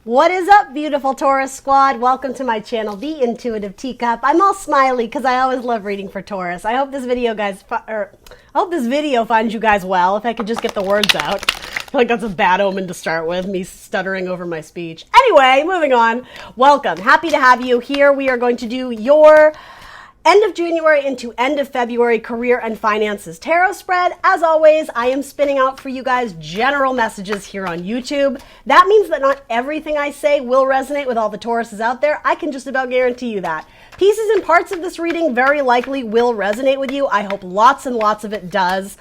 What is up, beautiful Taurus squad? Welcome to my channel, The Intuitive Teacup. I'm all smiley because I always love reading for Taurus. I hope this video, finds you guys well. If I could just get the words out. I feel like that's a bad omen to start with, me stuttering over my speech. Anyway, moving on. Welcome. Happy to have you here. We are going to do your end of January into end of February career and finances tarot spread. As always, I am spinning out for you guys general messages here on YouTube. That means that not everything I say will resonate with all the Tauruses out there. I can just about guarantee you that. Pieces and parts of this reading very likely will resonate with you. I hope lots and lots of it does.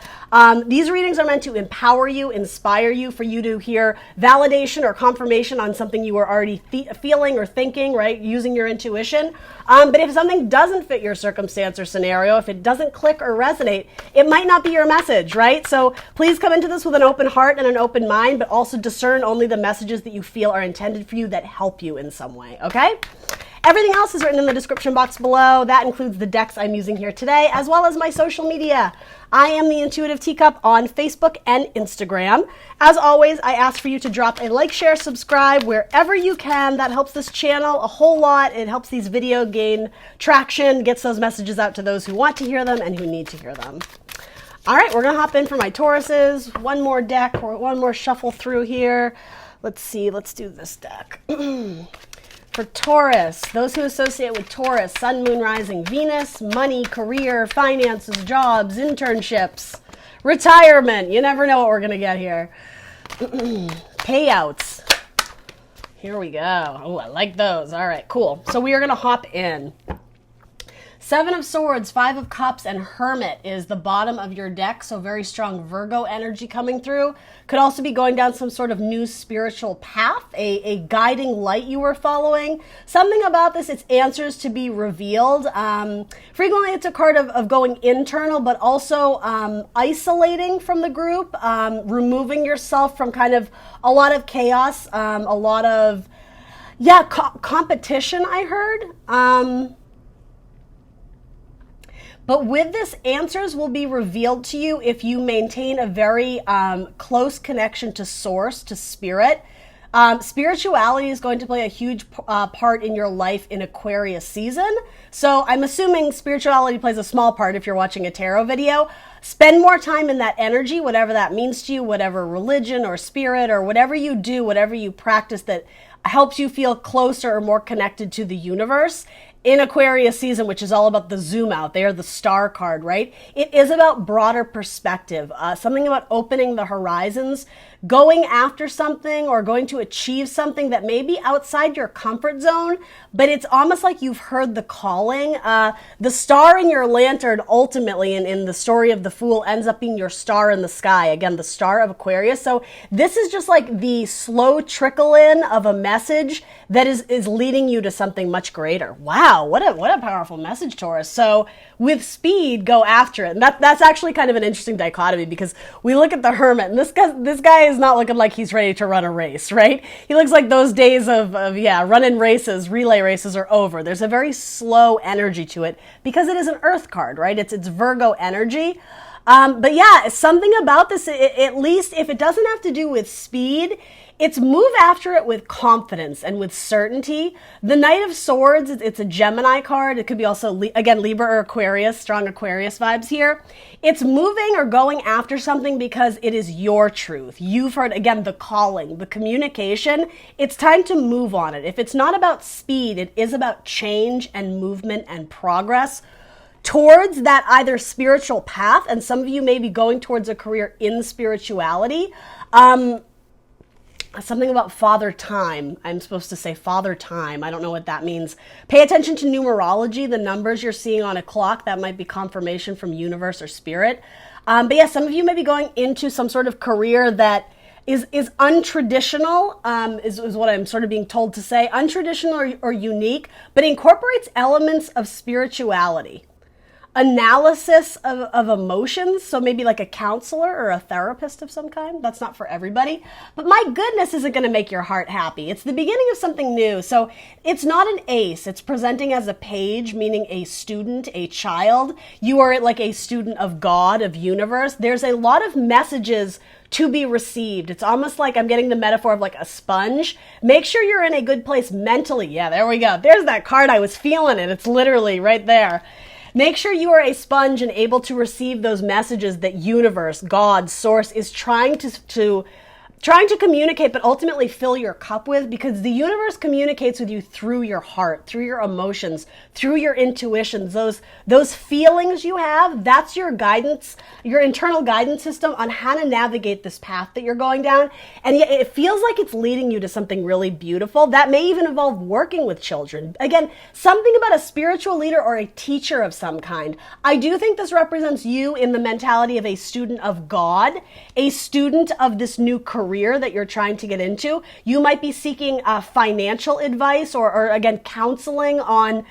These readings are meant to empower you, inspire you, for you to hear validation or confirmation on something you are already feeling or thinking, right? Using your intuition. But if something doesn't fit your circumstance or scenario, if it doesn't click or resonate, it might not be your message, right? So please come into this with an open heart and an open mind, but also discern only the messages that you feel are intended for you that help you in some way, okay? Everything else is written in the description box below. That includes the decks I'm using here today, as well as my social media. I am the Intuitive Teacup on Facebook and Instagram. As always, I ask for you to drop a like, share, subscribe wherever you can. That helps this channel a whole lot. It helps these videos gain traction, gets those messages out to those who want to hear them and who need to hear them. All right, we're going to hop in for my Tauruses. One more deck, or one more shuffle through here. Let's see, let's do this deck. For Taurus, those who associate with Taurus, Sun, Moon, Rising, Venus, money, career, finances, jobs, internships, retirement. You never know what we're going to get here. Payouts. Here we go. Oh, I like those. All right, cool. So we are going to hop in. Seven of Swords, Five of Cups, and Hermit is the bottom of your deck. So very strong Virgo energy coming through. Could also be going down some sort of new spiritual path, a guiding light you were following. Something about this, it's answers to be revealed. Frequently it's a card of going internal, but also isolating from the group, removing yourself from kind of a lot of chaos, a lot of, competition, I heard. But with this, answers will be revealed to you if you maintain a very close connection to source, to spirit. Spirituality is going to play a huge part in your life in Aquarius season. So I'm assuming spirituality plays a small part if you're watching a tarot video. Spend more time in that energy, whatever that means to you, whatever religion or spirit or whatever you do, whatever you practice that helps you feel closer or more connected to the universe. In Aquarius season, which is all about the zoom out, they are the star card, right? It is about broader perspective, something about opening the horizons, going after something or going to achieve something that may be outside your comfort zone, but it's almost like you've heard the calling. The star in your lantern ultimately in the story of the Fool ends up being your star in the sky. Again, the star of Aquarius. So this is just like the slow trickle in of a message that is leading you to something much greater. Wow, what a powerful message, Taurus. So with speed, go after it. And that's actually kind of an interesting dichotomy because we look at the Hermit and this guy is not looking like he's ready to run a race, right? He looks like those days of running races, relay races are over. There's a very slow energy to it because it is an earth card, right? It's Virgo energy. But yeah, something about this, at least if it doesn't have to do with speed, it's move after it with confidence and with certainty. The Knight of Swords, it's a Gemini card. It could be also, again, Libra or Aquarius, strong Aquarius vibes here. It's moving or going after something because it is your truth. You've heard, again, the calling, the communication. It's time to move on it. If it's not about speed, it is about change and movement and progress towards that either spiritual path, and some of you may be going towards a career in spirituality. Something about father time. I'm supposed to say father time. I don't know what that means. Pay attention to numerology, the numbers you're seeing on a clock. That might be confirmation from universe or spirit. But yeah, some of you may be going into some sort of career that is untraditional, is what I'm sort of being told to say. Untraditional or unique, but incorporates elements of spirituality. Analysis of emotions, so maybe like a counselor or a therapist of some kind. That's not for everybody, but my goodness, is it going to make your heart happy? It's the beginning of something new. So it's not an ace. It's presenting as a page, meaning a student, a child. You are like a student of God, of universe. There's a lot of messages to be received. It's almost like I'm getting the metaphor of like a sponge. Make sure you're in a good place mentally. Yeah, there we go. There's that card. I was feeling it. It's literally right there. Make sure you are a sponge and able to receive those messages that universe, God, source is trying to communicate, but ultimately fill your cup with, because the universe communicates with you through your heart, through your emotions, through your intuitions, those feelings you have. That's your guidance, your internal guidance system on how to navigate this path that you're going down. And yet it feels like it's leading you to something really beautiful. That may even involve working with children. Again, something about a spiritual leader or a teacher of some kind. I do think this represents you in the mentality of a student of God, a student of this new career that you're trying to get into. You might be seeking financial advice or again, counseling on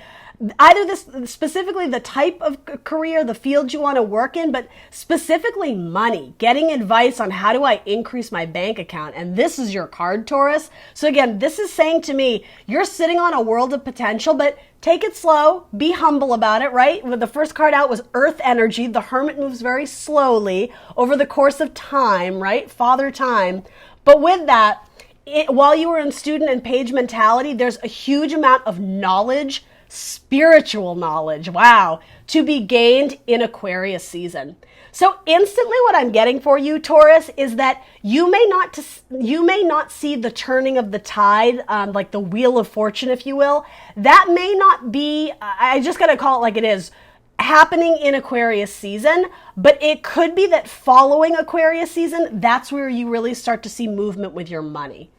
either this specifically the type of career, the field you want to work in, but specifically money, getting advice on how do I increase my bank account. And this is your card, Taurus. So again, this is saying to me, you're sitting on a world of potential, but take it slow, be humble about it, right? With the first card out was Earth energy. The Hermit moves very slowly over the course of time, right? Father time. But with that, while you were in student and page mentality, there's a huge amount of knowledge, spiritual knowledge, wow, to be gained in Aquarius season. So instantly what I'm getting for you, Taurus, is that you may not see the turning of the tide, like the wheel of fortune, if you will. That may not be, I just got to call it like it is, happening in Aquarius season, but it could be that following Aquarius season, that's where you really start to see movement with your money.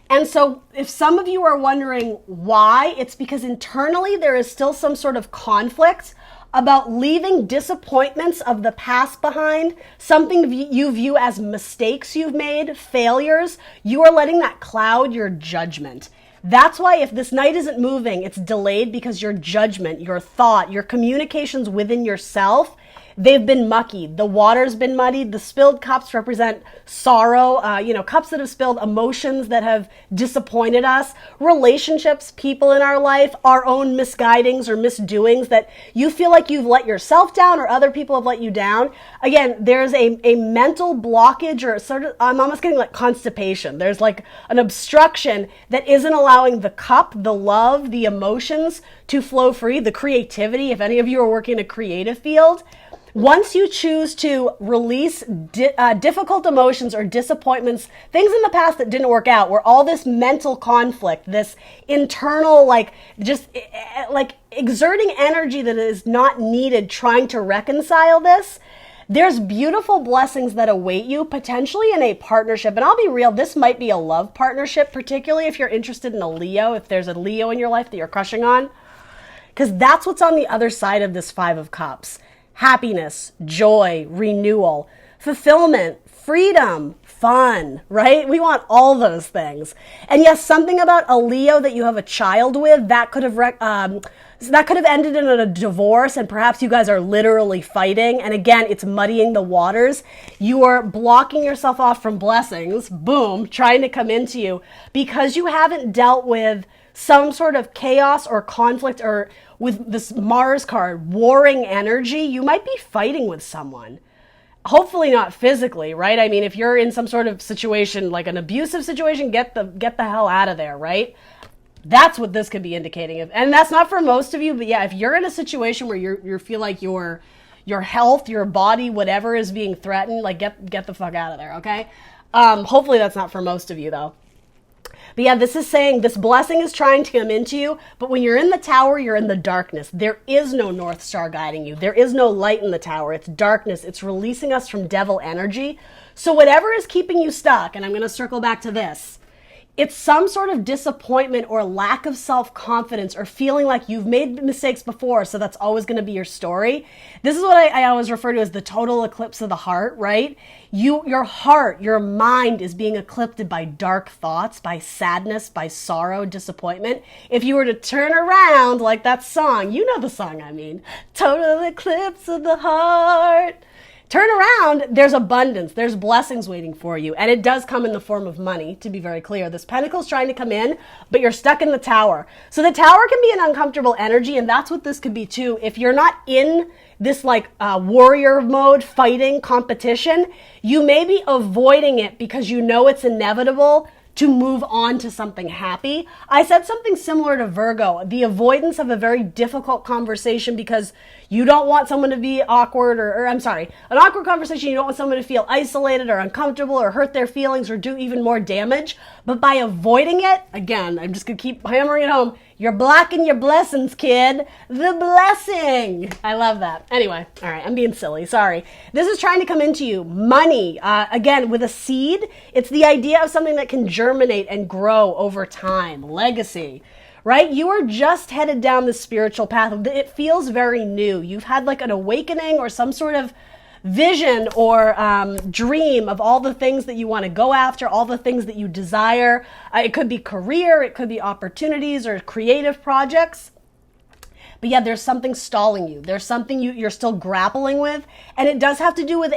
And so if some of you are wondering why, it's because internally there is still some sort of conflict about leaving disappointments of the past behind, something you view as mistakes you've made, failures. You are letting that cloud your judgment. That's why if this night isn't moving, it's delayed because your judgment, your thought, your communications within yourself, they've been mucky. The water's been muddied. The spilled cups represent sorrow, cups that have spilled, emotions that have disappointed us, relationships, people in our life, our own misguidings or misdoings that you feel like you've let yourself down or other people have let you down. Again, there's a mental blockage or sort of, I'm almost getting like constipation. There's like an obstruction that isn't allowing the cup, the love, the emotions to flow free, the creativity, if any of you are working in a creative field. Once you choose to release difficult emotions or disappointments, things in the past that didn't work out, where all this mental conflict, this internal, exerting energy that is not needed, trying to reconcile this, there's beautiful blessings that await you, potentially in a partnership. And I'll be real, this might be a love partnership, particularly if you're interested in a Leo, if there's a Leo in your life that you're crushing on, because that's what's on the other side of this Five of Cups. Happiness, joy, renewal, fulfillment, freedom, fun, right? We want all those things. And yes, something about a Leo that you have a child with, that could have ended in a divorce, and perhaps you guys are literally fighting. And again, it's muddying the waters. You are blocking yourself off from blessings, boom, trying to come into you because you haven't dealt with some sort of chaos or conflict, or with this Mars card, warring energy. You might be fighting with someone. Hopefully not physically, right? I mean, if you're in some sort of situation, like an abusive situation, get the hell out of there, right? That's what this could be indicating of. And that's not for most of you, but yeah, if you're in a situation where you feel like your health, your body, whatever is being threatened, like get the fuck out of there, okay? Hopefully that's not for most of you though. But yeah, this is saying this blessing is trying to come into you, but when you're in the tower, you're in the darkness. There is no North Star guiding you. There is no light in the tower. It's darkness. It's releasing us from devil energy. So whatever is keeping you stuck, and I'm going to circle back to this, it's some sort of disappointment or lack of self-confidence or feeling like you've made mistakes before, so that's always going to be your story. This is what I always refer to as the total eclipse of the heart, right? Your heart, your mind is being eclipsed by dark thoughts, by sadness, by sorrow, disappointment. If you were to turn around like that song, you know the song I mean, total eclipse of the heart. Turn around, there's abundance, there's blessings waiting for you. And it does come in the form of money, to be very clear. This pentacle's trying to come in, but you're stuck in the tower. So the tower can be an uncomfortable energy, and that's what this could be too. If you're not in this like warrior mode, fighting competition, you may be avoiding it because you know it's inevitable to move on to something happy. I said something similar to Virgo, the avoidance of a very difficult conversation because you don't want someone to be awkward or I'm sorry, an awkward conversation, you don't want someone to feel isolated or uncomfortable or hurt their feelings or do even more damage. But by avoiding it, again, I'm just gonna keep hammering it home, you're blocking your blessings, kid. The blessing. I love that. Anyway, all right, I'm being silly. Sorry. This is trying to come into you. Money. Again, with a seed, it's the idea of something that can germinate and grow over time. Legacy. Right? You are just headed down the spiritual path. It feels very new. You've had like an awakening or some sort of vision or dream of all the things that you want to go after, all the things that you desire. It could be career, it could be opportunities or creative projects. But yeah, there's something stalling you. There's something you're still grappling with. And it does have to do with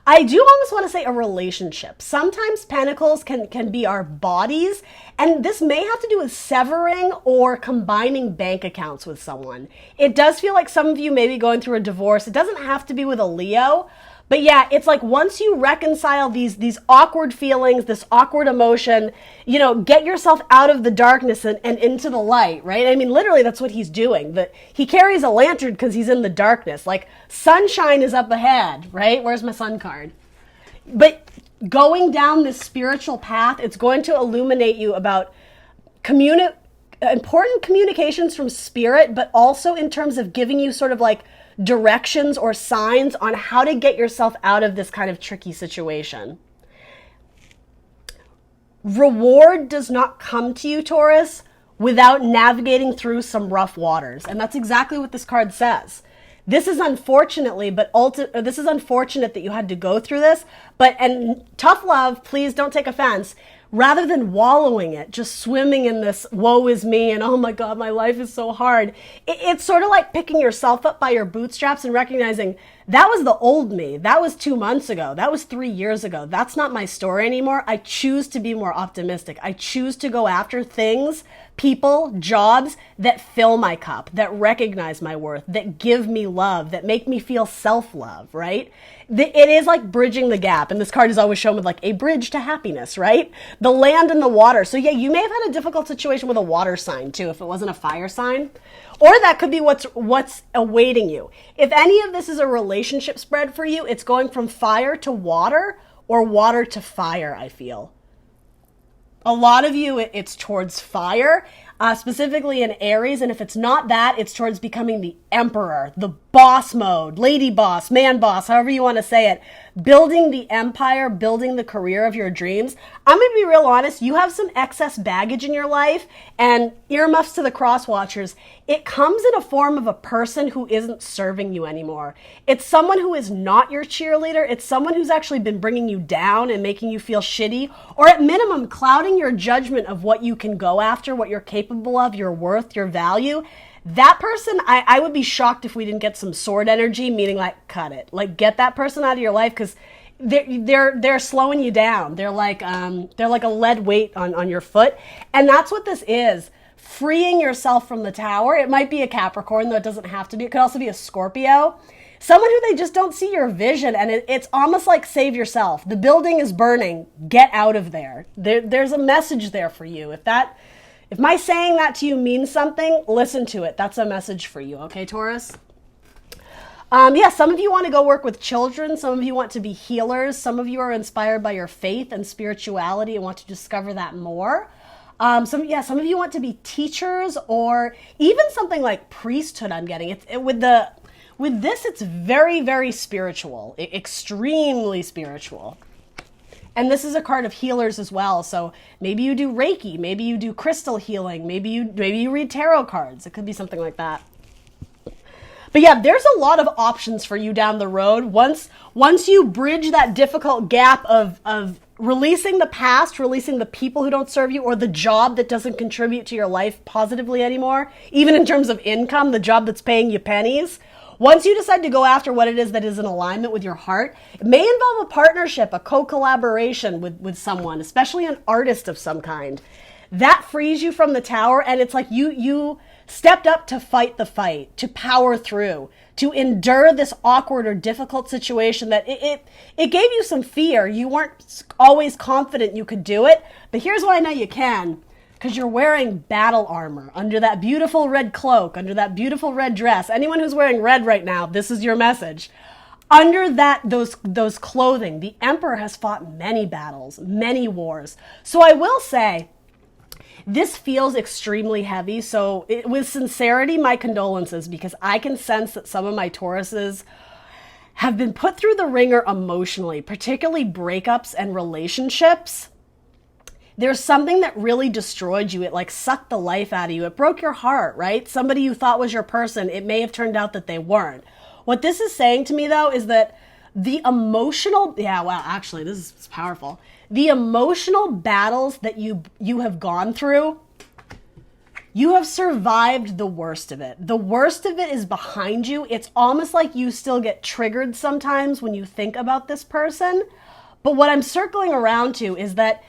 I do almost want to say a relationship. Sometimes pentacles can be our bodies, and this may have to do with severing or combining bank accounts with someone. It does feel like some of you may be going through a divorce. It doesn't have to be with a Leo, but yeah, it's like once you reconcile these awkward feelings, this awkward emotion, you know, get yourself out of the darkness and into the light, right? I mean, literally that's what he's doing. He carries a lantern because he's in the darkness. Like sunshine is up ahead, right? Where's my sun card? But going down this spiritual path, it's going to illuminate you about important communications from spirit, but also in terms of giving you sort of like directions or signs on how to get yourself out of this kind of tricky situation. Reward does not come to you, Taurus, without navigating through some rough waters. And that's exactly what this card says. This is unfortunately, this is unfortunate that you had to go through this, and tough love, please don't take offense. Rather than wallowing it, just swimming in this woe is me and oh my God, my life is so hard. It's sort of like picking yourself up by your bootstraps and recognizing that was the old me. That was 2 months ago. That was 3 years ago. That's not my story anymore. I choose to be more optimistic. I choose to go after things, people, jobs that fill my cup, that recognize my worth, that give me love, that make me feel self-love, right? It is like bridging the gap. And this card is always shown with like a bridge to happiness, right? The land and the water. So yeah, you may have had a difficult situation with a water sign too, if it wasn't a fire sign. Or that could be what's awaiting you. If any of this is a relationship spread for you, it's going from fire to water or water to fire, I feel. A lot of you, it's towards fire, specifically in Aries. And if it's not that, it's towards becoming the emperor, the boss mode, lady boss, man boss, however you want to say it. Building the empire, building the career of your dreams. I'm going to be real honest. You have some excess baggage in your life, and earmuffs to the cross watchers. It comes in a form of a person who isn't serving you anymore. It's someone who is not your cheerleader. It's someone who's actually been bringing you down and making you feel shitty, or at minimum, clouding your judgment of what you can go after, what you're capable of, your worth, your value. That person, I would be shocked if we didn't get some sword energy, meaning like cut it, like get that person out of your life, because they're slowing you down. They're like a lead weight on your foot, and that's what this is. Freeing yourself from the tower. It might be a Capricorn, though it doesn't have to be. It could also be a Scorpio. Someone who they just don't see your vision, and it's almost like save yourself. The building is burning. Get out of there. There's a message there for you. If my saying that to you means something, listen to it. That's a message for you, okay, Taurus? Yeah, some of you want to go work with children. Some of you want to be healers. Some of you are inspired by your faith and spirituality and want to discover that more. Some of you want to be teachers or even something like priesthood, I'm getting. With this, it's very, very spiritual, extremely spiritual. And this is a card of healers as well. So maybe you do Reiki, maybe you do crystal healing, maybe you read tarot cards. It could be something like that. But yeah, there's a lot of options for you down the road. Once you bridge that difficult gap of releasing the past, releasing the people who don't serve you, or the job that doesn't contribute to your life positively anymore, even in terms of income, the job that's paying you pennies. Once you decide to go after what it is that is in alignment with your heart, it may involve a partnership, a co-collaboration with someone, especially an artist of some kind. that frees you from the tower. And it's like you stepped up to fight the fight, to power through, to endure this awkward or difficult situation that it gave you some fear. You weren't always confident you could do it, but here's why I know you can. Because you're wearing battle armor under that beautiful red cloak, under that beautiful red dress. Anyone who's wearing red right now, this is your message. Under those clothing, the Emperor has fought many battles, many wars. So I will say, this feels extremely heavy. So with sincerity, my condolences, because I can sense that some of my Tauruses have been put through the ringer emotionally, particularly breakups and relationships. There's something that really destroyed you. It like sucked the life out of you. It broke your heart, right? Somebody you thought was your person, it may have turned out that they weren't. What this is saying to me, though, is that the emotional, actually, this is powerful. The emotional battles that you have gone through, you have survived the worst of it. The worst of it is behind you. It's almost like you still get triggered sometimes when you think about this person. But what I'm circling around to is that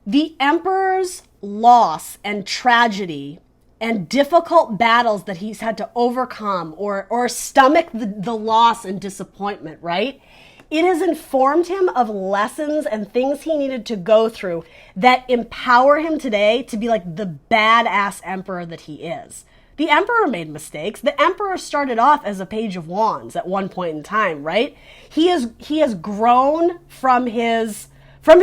the Emperor's loss and tragedy and difficult battles that he's had to overcome or stomach the loss and disappointment, right? It has informed him of lessons and things he needed to go through that empower him today to be like the badass emperor that he is. The Emperor made mistakes. The Emperor started off as a Page of Wands at one point in time, right? He has grown from his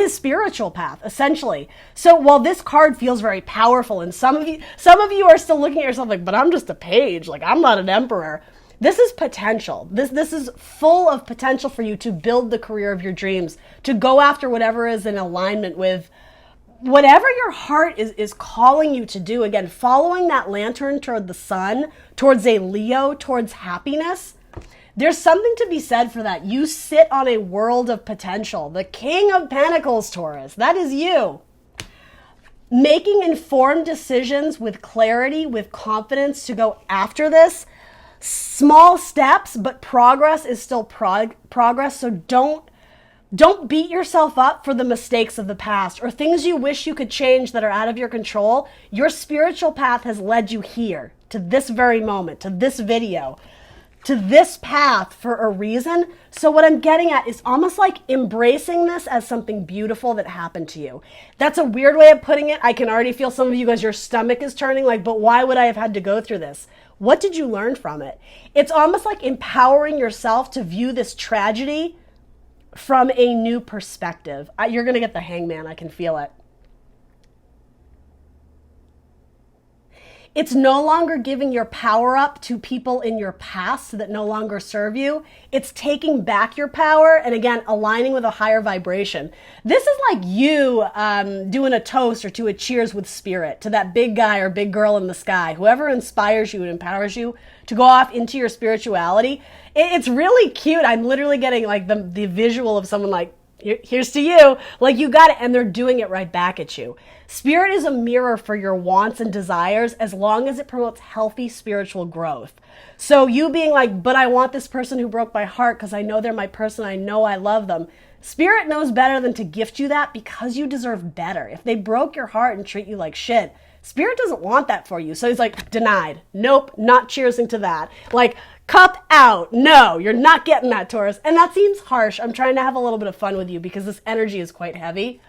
spiritual path, essentially. So while this card feels very powerful, and some of you are still looking at yourself like, but I'm just a page, like I'm not an emperor. This is potential. This is full of potential for you to build the career of your dreams, to go after whatever is in alignment with whatever your heart is calling you to do. Again, following that lantern toward the sun, towards a Leo, towards happiness. There's something to be said for that. You sit on a world of potential. The King of Pentacles, Taurus, that is you. Making informed decisions with clarity, with confidence to go after this. Small steps, but progress is still progress. So don't beat yourself up for the mistakes of the past or things you wish you could change that are out of your control. Your spiritual path has led you here, to this very moment, to this video, to this path for a reason. So what I'm getting at is almost like embracing this as something beautiful that happened to you. That's a weird way of putting it. I can already feel some of you guys, your stomach is turning like, but why would I have had to go through this? What did you learn from it? It's almost like empowering yourself to view this tragedy from a new perspective. You're going to get the Hangman. I can feel it. It's no longer giving your power up to people in your past that no longer serve you. It's taking back your power and, again, aligning with a higher vibration. This is like you doing a toast or to a cheers with spirit to that big guy or big girl in the sky, whoever inspires you and empowers you to go off into your spirituality. It's really cute. I'm literally getting like the visual of someone like, here's to you, like you got it, and they're doing it right back at you. Spirit is a mirror for your wants and desires as long as it promotes healthy spiritual growth. So you being like, but I want this person who broke my heart because I know they're my person, I know I love them. Spirit knows better than to gift you that because you deserve better. If they broke your heart and treat you like shit, Spirit doesn't want that for you. So he's like, denied. Nope, not cheersing to that. Like, cup out. No, you're not getting that, Taurus. And that seems harsh. I'm trying to have a little bit of fun with you because this energy is quite heavy.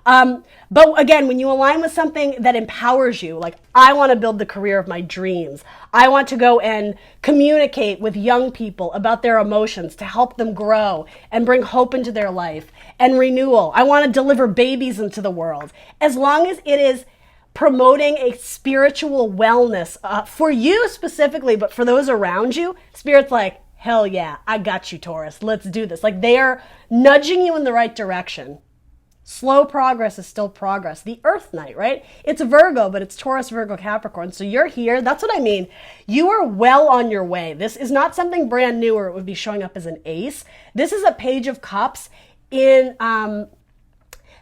But again, when you align with something that empowers you, like I want to build the career of my dreams. I want to go and communicate with young people about their emotions to help them grow and bring hope into their life and renewal. I want to deliver babies into the world. As long as it is promoting a spiritual wellness for you specifically, but for those around you, Spirit's like, hell yeah, I got you, Taurus. Let's do this. Like they are nudging you in the right direction. Slow progress is still progress. The Earth Knight, right? It's Virgo, but it's Taurus, Virgo, Capricorn. So you're here. That's what I mean. You are well on your way. This is not something brand new or it would be showing up as an ace. This is a Page of Cups in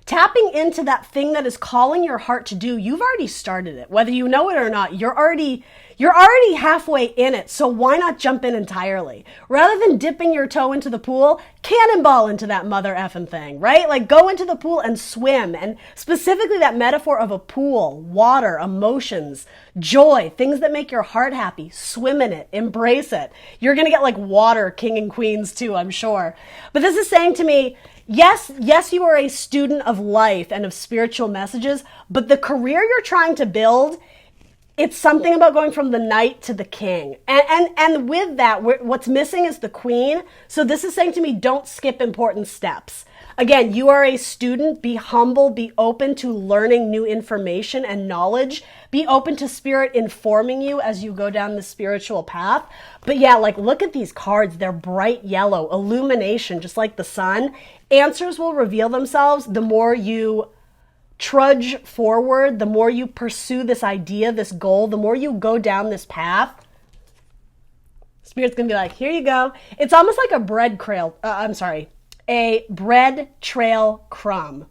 Tapping into that thing that is calling your heart to do, you've already started it. Whether you know it or not, you're already halfway in it. So why not jump in entirely? Rather than dipping your toe into the pool, cannonball into that mother effing thing, right? Like go into the pool and swim. And specifically that metaphor of a pool, water, emotions, joy, things that make your heart happy. Swim in it, embrace it. You're going to get like water king and queens too, I'm sure. But this is saying to me, yes, you are a student of life and of spiritual messages, but the career you're trying to build, it's something about going from the knight to the king. And with that, what's missing is the queen. So this is saying to me, don't skip important steps. Again, you are a student. Be humble. Be open to learning new information and knowledge. Be open to spirit informing you as you go down the spiritual path. But yeah, like look at these cards. They're bright yellow, illumination, just like the sun. Answers will reveal themselves the more you trudge forward, the more you pursue this idea, this goal, the more you go down this path. Spirit's gonna be like, here you go. It's almost like a a bread trail crumb.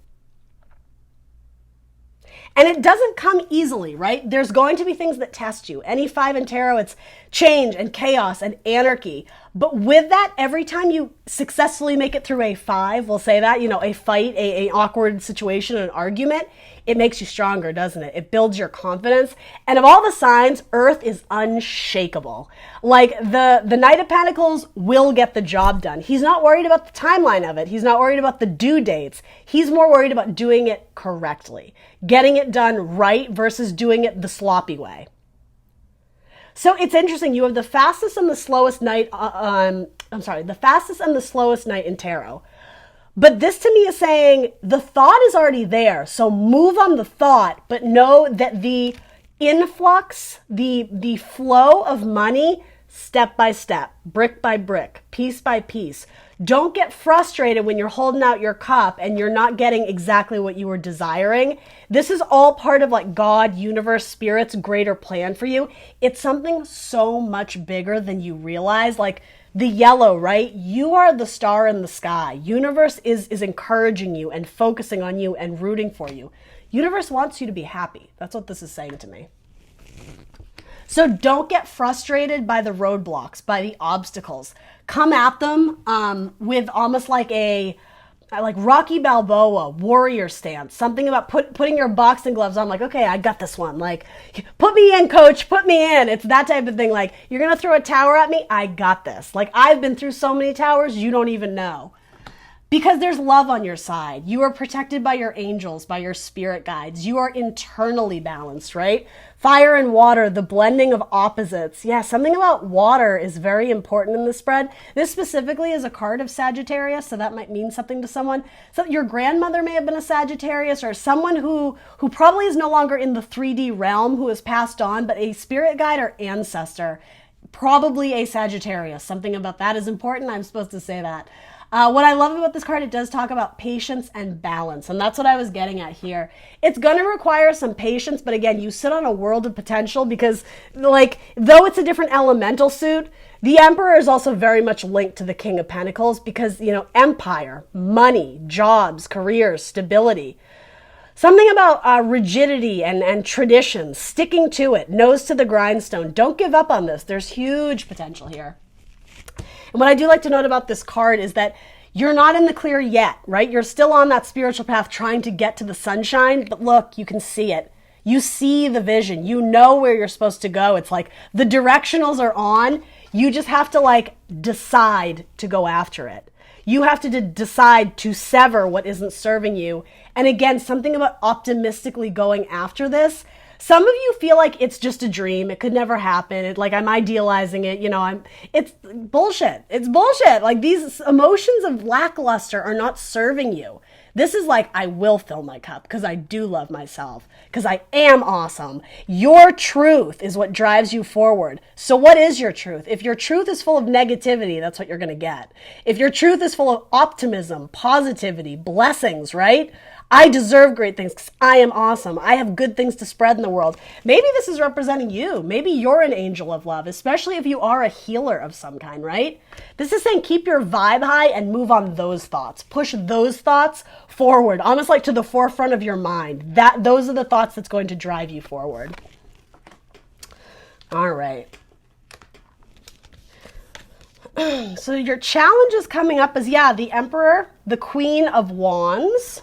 And it doesn't come easily, right? There's going to be things that test you. Any 5 in tarot, it's change and chaos and anarchy. But with that, every time you successfully make it through a 5, we'll say that, a fight, a awkward situation, an argument, it makes you stronger, doesn't it? It builds your confidence. And of all the signs, Earth is unshakable. Like the Knight of Pentacles will get the job done. He's not worried about the timeline of it. He's not worried about the due dates. He's more worried about doing it correctly, getting it done right versus doing it the sloppy way. So it's interesting. You have the fastest and the slowest knight. The fastest and the slowest knight in tarot. But this to me is saying the thought is already there. So move on the thought, but know that the influx, the flow of money, step by step, brick by brick, piece by piece. Don't get frustrated when you're holding out your cup and you're not getting exactly what you were desiring. This is all part of like God, universe, spirit's greater plan for you. It's something so much bigger than you realize. Like the yellow, right? You are the star in the sky. Universe is encouraging you and focusing on you and rooting for you. Universe wants you to be happy. That's what this is saying to me. So don't get frustrated by the roadblocks, by the obstacles. Come at them with almost like Rocky Balboa warrior stance. Something about putting your boxing gloves on, like, okay, I got this one. Like, put me in, coach, put me in. It's that type of thing. Like, you're going to throw a tower at me? I got this. Like, I've been through so many towers, you don't even know. Because there's love on your side. You are protected by your angels, by your spirit guides. You are internally balanced, right? Fire and water, the blending of opposites. Yeah, something about water is very important in the spread. This specifically is a card of Sagittarius, so that might mean something to someone. So your grandmother may have been a Sagittarius, or someone who probably is no longer in the 3D realm, who has passed on, but a spirit guide or ancestor, probably a Sagittarius. Something about that is important. I'm supposed to say that. What I love about this card, it does talk about patience and balance. And that's what I was getting at here. It's going to require some patience. But again, you sit on a world of potential because like, though it's a different elemental suit, the Emperor is also very much linked to the King of Pentacles because, empire, money, jobs, careers, stability. Something about rigidity and tradition, sticking to it, nose to the grindstone. Don't give up on this. There's huge potential here. And what I do like to note about this card is that you're not in the clear yet, right? You're still on that spiritual path trying to get to the sunshine, but look, you can see it. You see the vision. You know where you're supposed to go. It's like the directionals are on. You just have to decide to go after it. You have to decide to sever what isn't serving you. And again, something about optimistically going after this. Some of you feel like it's just a dream. It could never happen. I'm idealizing it. It's bullshit. It's bullshit. Like these emotions of lackluster are not serving you. This is like, I will fill my cup because I do love myself, because I am awesome. Your truth is what drives you forward. So what is your truth? If your truth is full of negativity, that's what you're going to get. If your truth is full of optimism, positivity, blessings, right? I deserve great things because I am awesome. I have good things to spread in the world. Maybe this is representing you. Maybe you're an angel of love, especially if you are a healer of some kind, right? This is saying keep your vibe high and move on those thoughts. Push those thoughts forward, almost like to the forefront of your mind. Those are the thoughts that's going to drive you forward. All right. So your challenges coming up is, the Emperor, the Queen of Wands,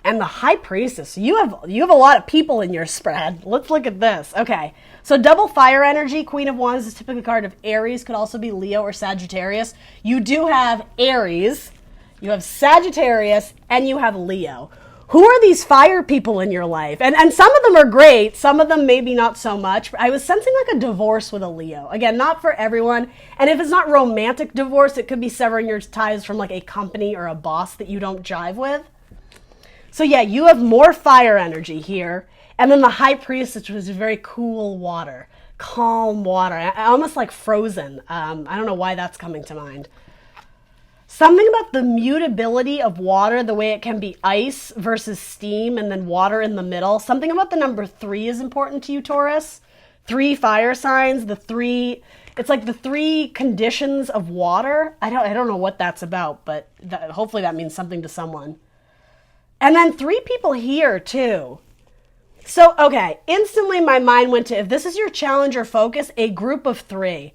and the High Priestess. So you have a lot of people in your spread. Let's look at this. Okay, so double fire energy. Queen of Wands is typically a card of Aries. Could also be Leo or Sagittarius. You do have Aries, you have Sagittarius, and you have Leo. Who are these fire people in your life? And some of them are great. Some of them maybe not so much. I was sensing like a divorce with a Leo. Again, not for everyone. And if it's not romantic divorce, it could be severing your ties from like a company or a boss that you don't jive with. So you have more fire energy here. And then the High Priestess, which is very cool water, calm water, almost like frozen. I don't know why that's coming to mind. Something about the mutability of water, the way it can be ice versus steam and then water in the middle. Something about the number 3 is important to you, Taurus. 3 fire signs, it's like the 3 conditions of water. I don't know what that's about, but hopefully that means something to someone. And then 3 people here too. So, okay, instantly my mind went to, if this is your challenge or focus, a group of 3.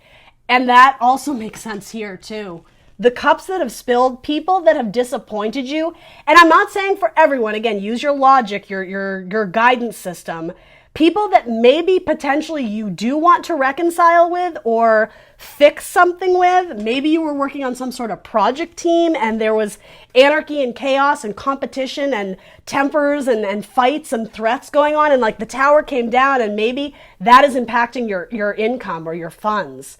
And that also makes sense here too. The cups that have spilled, people that have disappointed you. And I'm not saying for everyone, again, use your logic, your guidance system. People that maybe potentially you do want to reconcile with or fix something with. Maybe you were working on some sort of project team and there was anarchy and chaos and competition and tempers and fights and threats going on, and like the tower came down, and maybe that is impacting your income or your funds.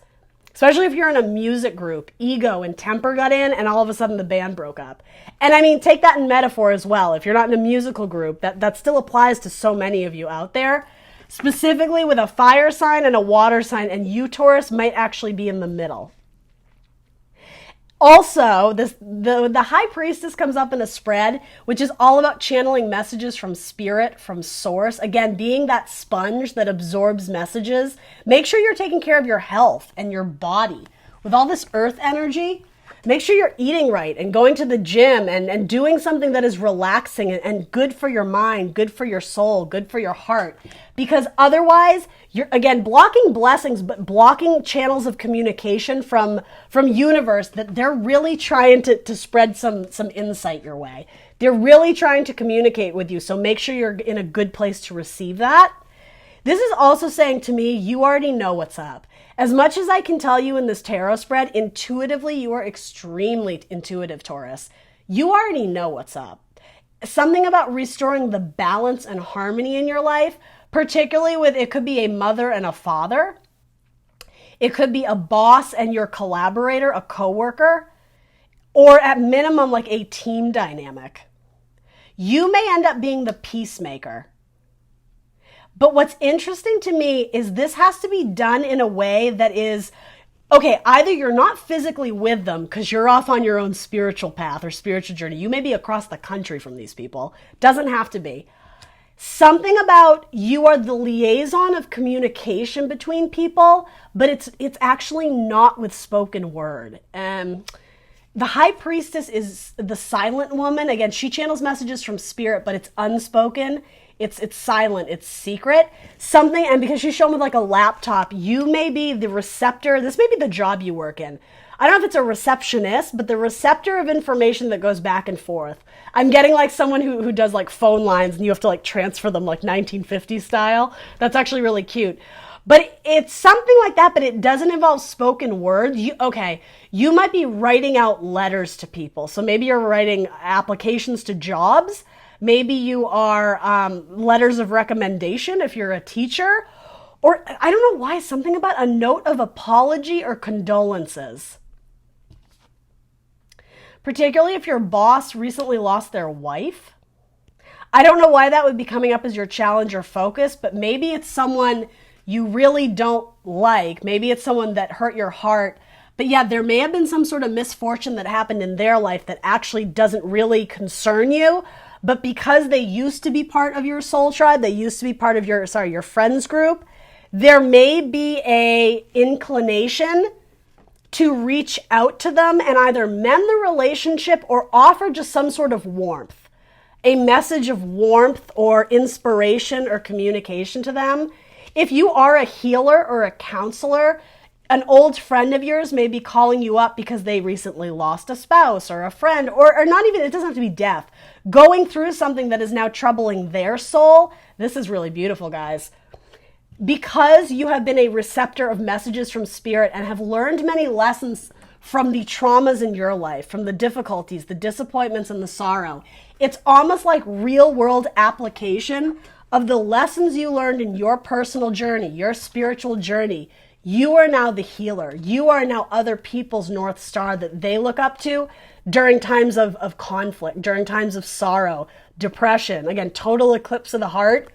Especially if you're in a music group, ego and temper got in and all of a sudden the band broke up. And I mean, take that in metaphor as well. If you're not in a musical group, that still applies to so many of you out there. Specifically with a fire sign and a water sign, and you, Taurus, might actually be in the middle. Also, the High Priestess comes up in a spread, which is all about channeling messages from spirit, from source. Again, being that sponge that absorbs messages. Make sure you're taking care of your health and your body. With all this earth energy, make sure you're eating right and going to the gym and doing something that is relaxing and good for your mind, good for your soul, good for your heart. Because otherwise, you're, again, blocking blessings, but blocking channels of communication from universe that they're really trying to spread some insight your way. They're really trying to communicate with you. So make sure you're in a good place to receive that. This is also saying to me, you already know what's up. As much as I can tell you in this tarot spread, intuitively, you are extremely intuitive, Taurus. You already know what's up. Something about restoring the balance and harmony in your life, particularly with, it could be a mother and a father. It could be a boss and your collaborator, a coworker, or at minimum, like a team dynamic. You may end up being the peacemaker. But what's interesting to me is this has to be done in a way that is, okay, either you're not physically with them because you're off on your own spiritual path or spiritual journey. You may be across the country from these people. Doesn't have to be. Something about you are the liaison of communication between people, but it's actually not with spoken word. The High Priestess is the silent woman. Again, she channels messages from spirit, but it's unspoken. It's silent, it's secret. Something, and because she's shown with like a laptop, you may be the receptor. This may be the job you work in. I don't know if it's a receptionist, but the receptor of information that goes back and forth. I'm getting like someone who does like phone lines and you have to like transfer them like 1950s style. That's actually really cute. But it's something like that, but it doesn't involve spoken words. You might be writing out letters to people. So maybe you're writing applications to jobs. Maybe you are letters of recommendation if you're a teacher. Or I don't know why, something about a note of apology or condolences. Particularly if your boss recently lost their wife. I don't know why that would be coming up as your challenge or focus, but maybe it's someone you really don't like. Maybe it's someone that hurt your heart. But yeah, there may have been some sort of misfortune that happened in their life that actually doesn't really concern you. but because they used to be part of your soul tribe, they used to be part of your friends group, there may be a inclination to reach out to them and either mend the relationship or offer just some sort of warmth, a message of warmth or inspiration or communication to them. If you are a healer or a counselor, an old friend of yours may be calling you up because they recently lost a spouse or a friend, or not even, it doesn't have to be death, going through something that is now troubling their soul. This is really beautiful, guys. Because you have been a receptor of messages from spirit and have learned many lessons from the traumas in your life, from the difficulties, the disappointments, and the sorrow, it's almost like real world application of the lessons you learned in your personal journey, your spiritual journey. You are now the healer. You are now other people's North Star that they look up to during times of conflict, during times of sorrow, depression, again, total eclipse of the heart.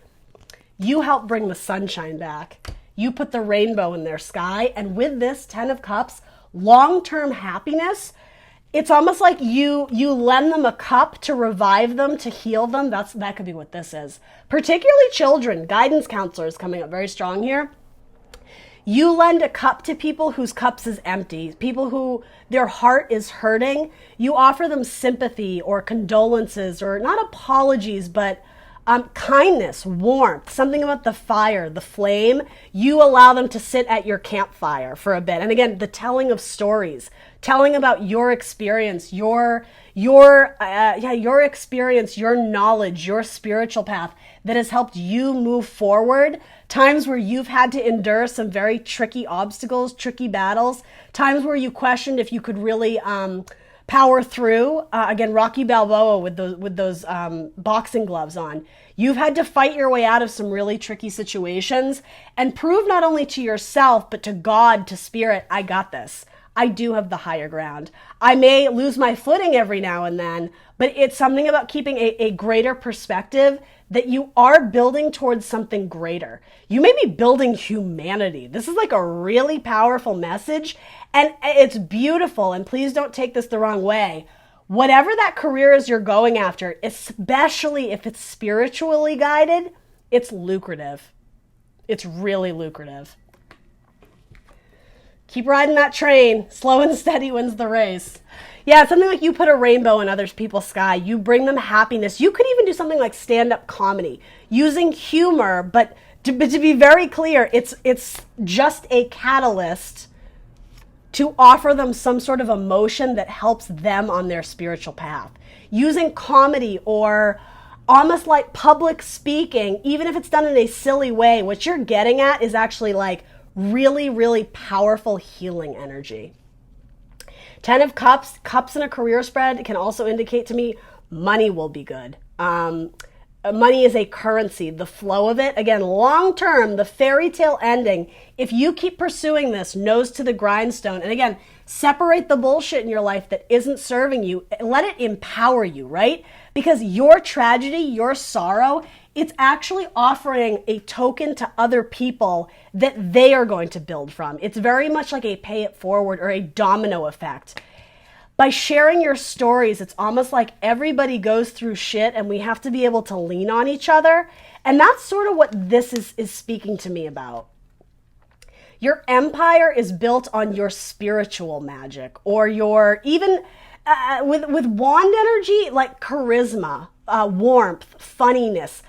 You help bring the sunshine back. You put the rainbow in their sky. And with this 10 of Cups, long-term happiness, it's almost like you lend them a cup to revive them, to heal them. That could be what this is. Particularly children, guidance counselors coming up very strong here. You lend a cup to people whose cups is empty, people who their heart is hurting. You offer them sympathy or condolences, or not apologies, but kindness, warmth, something about the fire, the flame. You allow them to sit at your campfire for a bit. And again, the telling of stories, telling about your experience, your experience, your knowledge, your spiritual path that has helped you move forward. Times where you've had to endure some very tricky obstacles, tricky battles, times where you questioned if you could really power through. Again, Rocky Balboa with those boxing gloves on. You've had to fight your way out of some really tricky situations and prove not only to yourself, but to God, to spirit, I got this. I do have the higher ground. I may lose my footing every now and then, but it's something about keeping a greater perspective that you are building towards something greater. You may be building humanity. This is like a really powerful message, and it's beautiful. And please don't take this the wrong way. Whatever that career is you're going after, especially if it's spiritually guided, it's lucrative. It's really lucrative. Keep riding that train. Slow and steady wins the race. Yeah, it's something like you put a rainbow in other people's sky. You bring them happiness. You could even do something like stand-up comedy using humor, but to be very clear, it's just a catalyst to offer them some sort of emotion that helps them on their spiritual path. Using comedy or almost like public speaking, even if it's done in a silly way, what you're getting at is actually like really, really powerful healing energy. 10 of Cups, cups in a career spread can also indicate to me money will be good. Money is a currency, the flow of it. Again, long term, the fairy tale ending. If you keep pursuing this nose to the grindstone, and again, separate the bullshit in your life that isn't serving you, let it empower you, right? Because your tragedy, your sorrow, it's actually offering a token to other people that they are going to build from. It's very much like a pay it forward or a domino effect. By sharing your stories, it's almost like everybody goes through shit and we have to be able to lean on each other. And that's sort of what this is speaking to me about. Your empire is built on your spiritual magic, or your, even with wand energy, like charisma, warmth, funniness.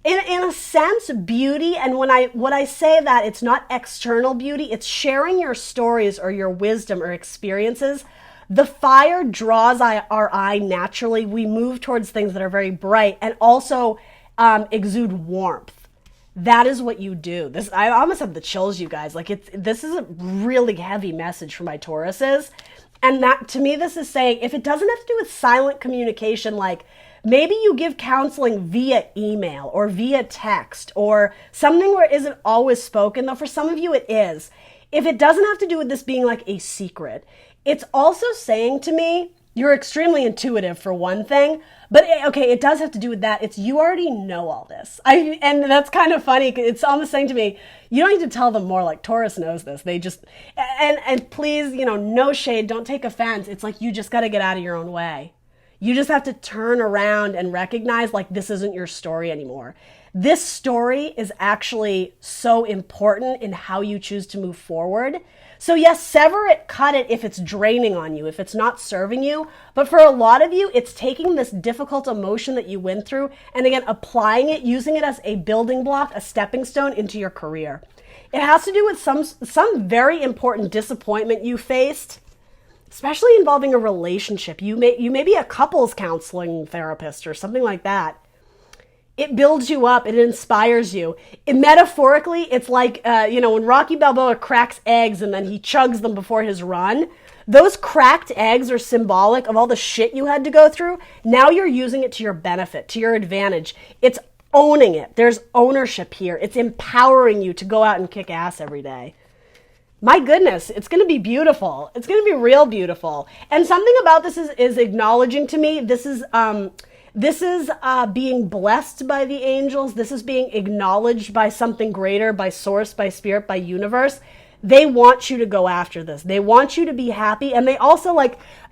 In a sense, beauty, and when I say that, it's not external beauty, it's sharing your stories or your wisdom or experiences. The fire draws our eye naturally. We move towards things that are very bright and also exude warmth. That is what you do. This, I almost have the chills, you guys. Like this is a really heavy message for my Tauruses. And that, to me, this is saying, if it doesn't have to do with silent communication, like maybe you give counseling via email or via text or something where it isn't always spoken, though for some of you it is. If it doesn't have to do with this being like a secret, it's also saying to me, you're extremely intuitive for one thing, but okay, it does have to do with that. It's you already know all this. And that's kind of funny. It's almost saying to me, you don't need to tell them more, like Taurus knows this. They just, and please, no shade, don't take offense. It's like, you just got to get out of your own way. You just have to turn around and recognize like this isn't your story anymore. This story is actually so important in how you choose to move forward. So yes, sever it, cut it if it's draining on you, if it's not serving you. But for a lot of you, it's taking this difficult emotion that you went through and again, applying it, using it as a building block, a stepping stone into your career. It has to do with some very important disappointment you faced, especially involving a relationship. You may be a couples counseling therapist or something like that. It builds you up. It inspires you. Metaphorically, it's like, when Rocky Balboa cracks eggs and then he chugs them before his run. Those cracked eggs are symbolic of all the shit you had to go through. Now you're using it to your benefit, to your advantage. It's owning it. There's ownership here. It's empowering you to go out and kick ass every day. My goodness, it's going to be beautiful. It's going to be real beautiful. And something about this is acknowledging to me, this is being blessed by the angels. This is being acknowledged by something greater, by source, by spirit, by universe. They want you to go after this. They want you to be happy. And they also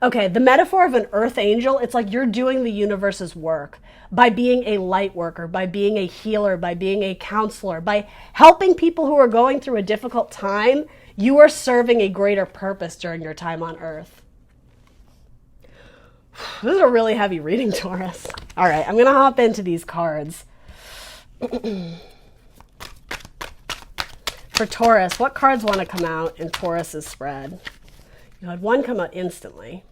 the metaphor of an earth angel, it's like you're doing the universe's work by being a light worker, by being a healer, by being a counselor, by helping people who are going through a difficult time. You are serving a greater purpose during your time on earth. This is a really heavy reading, Taurus. All right, I'm going to hop into these cards. For Taurus, what cards want to come out in Taurus's spread? You had one come out instantly.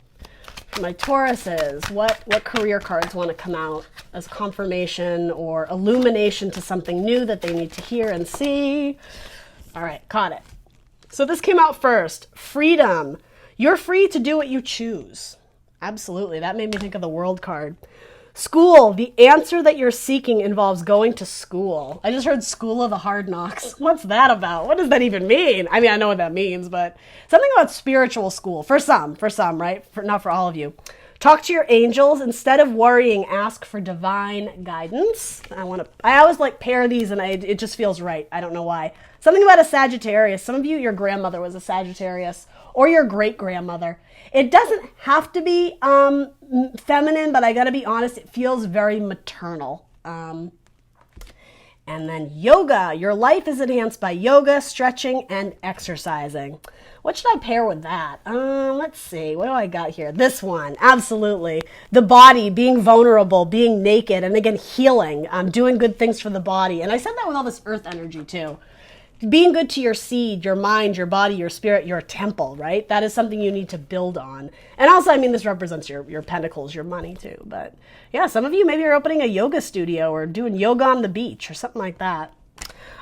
For my Tauruses, what career cards want to come out as confirmation or illumination to something new that they need to hear and see? All right, caught it. So this came out first. Freedom. You're free to do what you choose. Absolutely. That made me think of the World card. School. The answer that you're seeking involves going to school. I just heard School of the Hard Knocks. What's that about? What does that even mean? I mean, I know what that means, but something about spiritual school. For some, right? Not for all of you. Talk to your angels. Instead of worrying, ask for divine guidance. I always pair these and it just feels right. I don't know why. Something about a Sagittarius. Some of you, your grandmother was a Sagittarius or your great-grandmother. It doesn't have to be feminine, but I gotta be honest, it feels very maternal. And then yoga. Your life is enhanced by yoga, stretching, and exercising. What should I pair with that? Let's see. What do I got here? This one. Absolutely. The body, being vulnerable, being naked, and again, healing, doing good things for the body. And I said that with all this earth energy too. Being good to your seed, your mind, your body, your spirit, your temple, right? That is something you need to build on. And also, I mean, this represents your pentacles, your money too. But yeah, some of you maybe are opening a yoga studio or doing yoga on the beach or something like that.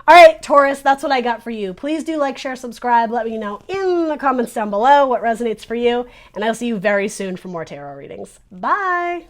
All right, Taurus, that's what I got for you. Please do like, share, subscribe. Let me know in the comments down below what resonates for you. And I'll see you very soon for more tarot readings. Bye.